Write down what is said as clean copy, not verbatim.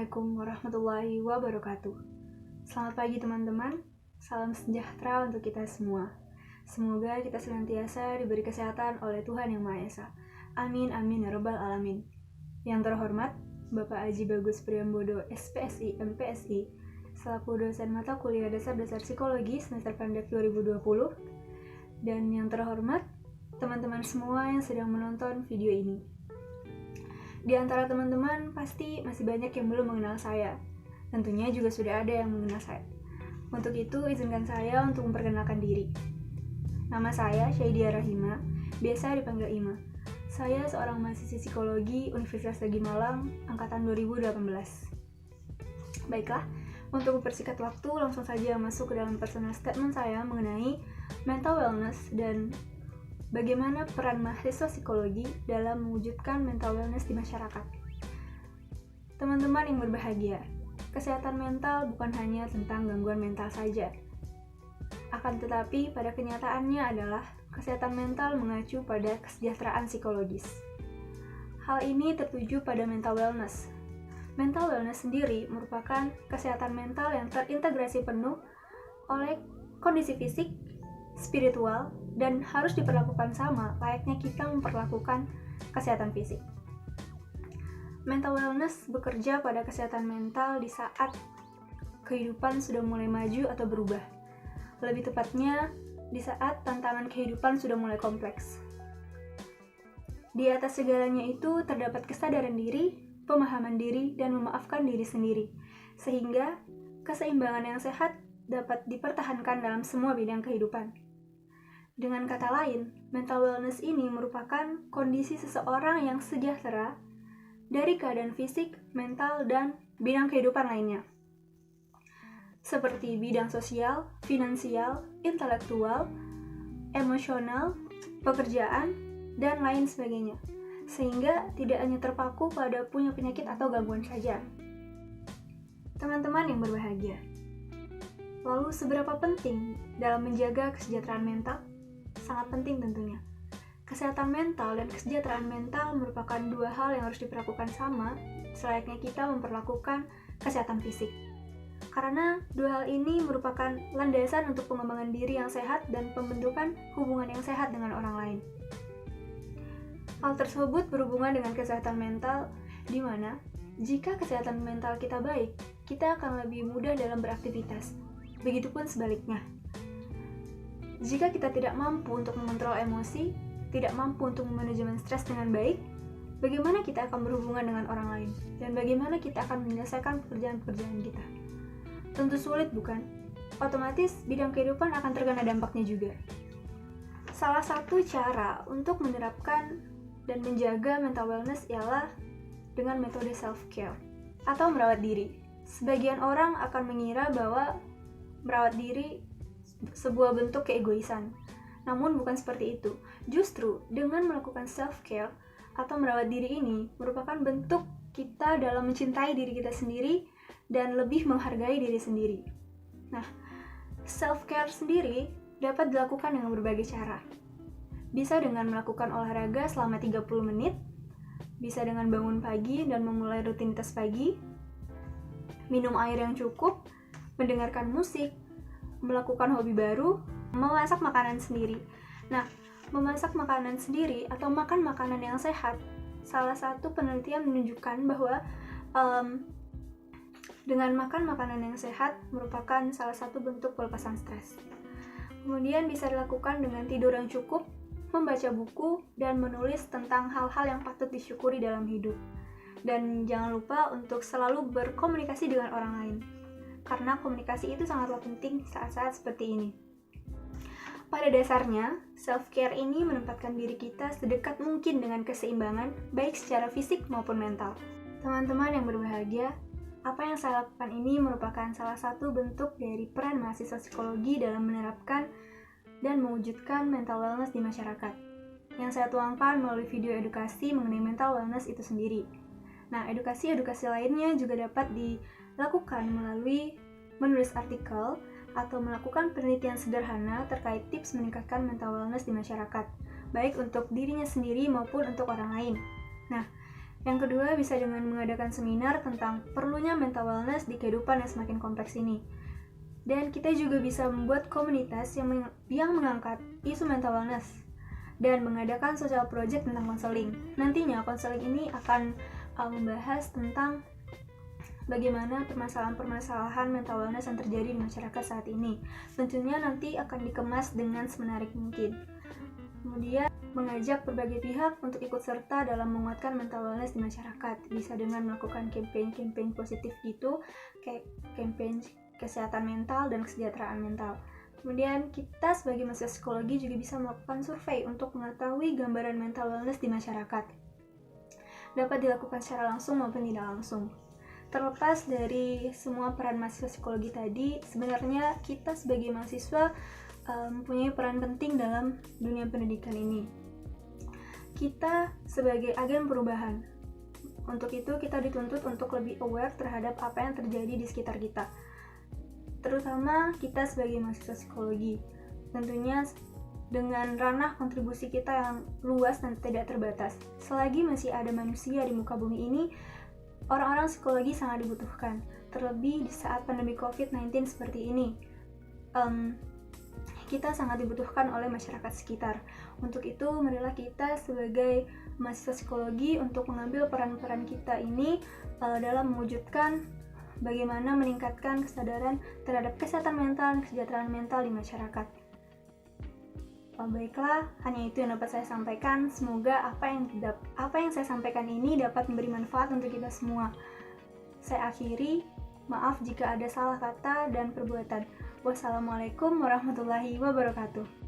Assalamualaikum warahmatullahi wabarakatuh. Selamat pagi teman-teman, salam sejahtera untuk kita semua. Semoga kita senantiasa diberi kesehatan oleh Tuhan Yang Maha Esa. Amin, amin, ya rabbal alamin. Yang terhormat, Bapak Aji Bagus Priambodo, SPSI, MPSI, selaku dosen mata kuliah dasar-dasar psikologi semester pendek 2020. Dan yang terhormat, teman-teman semua yang sedang menonton video ini. Di antara teman-teman pasti masih banyak yang belum mengenal saya. Tentunya juga sudah ada yang mengenal saya. Untuk itu, izinkan saya untuk memperkenalkan diri. Nama saya Syaidia Rahima, biasa dipanggil Ima. Saya seorang mahasiswi psikologi Universitas Negeri Malang, angkatan 2018. Baiklah, untuk mempersingkat waktu, langsung saja masuk ke dalam personal statement saya mengenai mental wellness dan bagaimana peran mahasiswa psikologi dalam mewujudkan mental wellness di masyarakat. Teman-teman yang berbahagia, kesehatan mental bukan hanya tentang gangguan mental saja. Akan tetapi, pada kenyataannya adalah kesehatan mental mengacu pada kesejahteraan psikologis. Hal ini tertuju pada mental wellness. Mental wellness sendiri merupakan kesehatan mental yang terintegrasi penuh oleh kondisi fisik, spiritual, dan harus diperlakukan sama layaknya kita memperlakukan kesehatan fisik. Mental wellness bekerja pada kesehatan mental di saat kehidupan sudah mulai maju atau berubah. Lebih tepatnya, di saat tantangan kehidupan sudah mulai kompleks. Di atas segalanya itu terdapat kesadaran diri, pemahaman diri, dan memaafkan diri sendiri, sehingga keseimbangan yang sehat dapat dipertahankan dalam semua bidang kehidupan. Dengan kata lain, mental wellness ini merupakan kondisi seseorang yang sejahtera dari keadaan fisik, mental, dan bidang kehidupan lainnya. Seperti bidang sosial, finansial, intelektual, emosional, pekerjaan, dan lain sebagainya. Sehingga tidak hanya terpaku pada punya penyakit atau gangguan saja. Teman-teman yang berbahagia, lalu seberapa penting dalam menjaga kesejahteraan mental? Sangat penting tentunya. Kesehatan mental dan kesejahteraan mental merupakan dua hal yang harus diperlakukan sama selayaknya kita memperlakukan kesehatan fisik. Karena dua hal ini merupakan landasan untuk pengembangan diri yang sehat dan pembentukan hubungan yang sehat dengan orang lain. Hal tersebut berhubungan dengan kesehatan mental, di mana jika kesehatan mental kita baik, kita akan lebih mudah dalam beraktivitas. Begitupun sebaliknya. Jika kita tidak mampu untuk mengontrol emosi, tidak mampu untuk memanajemen stres dengan baik, bagaimana kita akan berhubungan dengan orang lain? Dan bagaimana kita akan menyelesaikan pekerjaan-pekerjaan kita? Tentu sulit, bukan? Otomatis, bidang kehidupan akan terkena dampaknya juga. Salah satu cara untuk menerapkan dan menjaga mental wellness ialah dengan metode self-care atau merawat diri. Sebagian orang akan mengira bahwa merawat diri sebuah bentuk keegoisan. Namun bukan seperti itu. Justru dengan melakukan self-care atau merawat diri ini merupakan bentuk kita dalam mencintai diri kita sendiri dan lebih menghargai diri sendiri. Nah, self-care sendiri dapat dilakukan dengan berbagai cara. Bisa dengan melakukan olahraga selama 30 menit, bisa dengan bangun pagi dan memulai rutinitas pagi, minum air yang cukup, mendengarkan musik, melakukan hobi baru, memasak makanan sendiri. Nah, memasak makanan sendiri atau makan makanan yang sehat, salah satu penelitian menunjukkan bahwa dengan makan makanan yang sehat merupakan salah satu bentuk pelepasan stres. Kemudian bisa dilakukan dengan tidur yang cukup, membaca buku, dan menulis tentang hal-hal yang patut disyukuri dalam hidup. Dan jangan lupa untuk selalu berkomunikasi dengan orang lain. Karena komunikasi itu sangatlah penting saat-saat seperti ini. Pada dasarnya, self-care ini menempatkan diri kita sedekat mungkin dengan keseimbangan, baik secara fisik maupun mental. Teman-teman yang berbahagia, apa yang saya lakukan ini merupakan salah satu bentuk dari peran mahasiswa psikologi dalam menerapkan dan mewujudkan mental wellness di masyarakat. Yang saya tuangkan melalui video edukasi mengenai mental wellness itu sendiri. Nah, edukasi-edukasi lainnya juga dapat dilakukan melalui menulis artikel atau melakukan penelitian sederhana terkait tips meningkatkan mental wellness di masyarakat, baik untuk dirinya sendiri maupun untuk orang lain. Nah, Yang kedua, bisa dengan mengadakan seminar tentang perlunya mental wellness di kehidupan yang semakin kompleks ini. Dan kita juga bisa membuat komunitas yang mengangkat isu mental wellness dan mengadakan social project tentang konseling. Nantinya konseling ini akan membahas tentang bagaimana permasalahan-permasalahan mental wellness yang terjadi di masyarakat saat ini. Tentunya nanti akan dikemas dengan semenarik mungkin. Kemudian mengajak berbagai pihak untuk ikut serta dalam menguatkan mental wellness di masyarakat. Bisa dengan melakukan campaign-campaign positif gitu, kayak campaign kesehatan mental dan kesejahteraan mental. Kemudian kita sebagai mahasiswa psikologi juga bisa melakukan survei untuk mengetahui gambaran mental wellness di masyarakat. Dapat dilakukan secara langsung maupun tidak langsung. Terlepas dari semua peran mahasiswa psikologi tadi, sebenarnya kita sebagai mahasiswa mempunyai peran penting dalam dunia pendidikan ini. Kita sebagai agen perubahan. Untuk itu kita dituntut untuk lebih aware terhadap apa yang terjadi di sekitar kita. Terutama kita sebagai mahasiswa psikologi. Tentunya dengan ranah kontribusi kita yang luas dan tidak terbatas. Selagi masih ada manusia di muka bumi ini, orang-orang psikologi sangat dibutuhkan. Terlebih di saat pandemi COVID-19 seperti ini. Kita sangat dibutuhkan oleh masyarakat sekitar. Untuk itu, marilah kita sebagai mahasiswa psikologi untuk mengambil peran-peran kita ini dalam mewujudkan bagaimana meningkatkan kesadaran terhadap kesehatan mental dan kesejahteraan mental di masyarakat. Baiklah, hanya itu yang dapat saya sampaikan. Semoga apa yang saya sampaikan ini dapat memberi manfaat untuk kita semua. Saya akhiri, maaf jika ada salah kata dan perbuatan. Wassalamualaikum warahmatullahi wabarakatuh.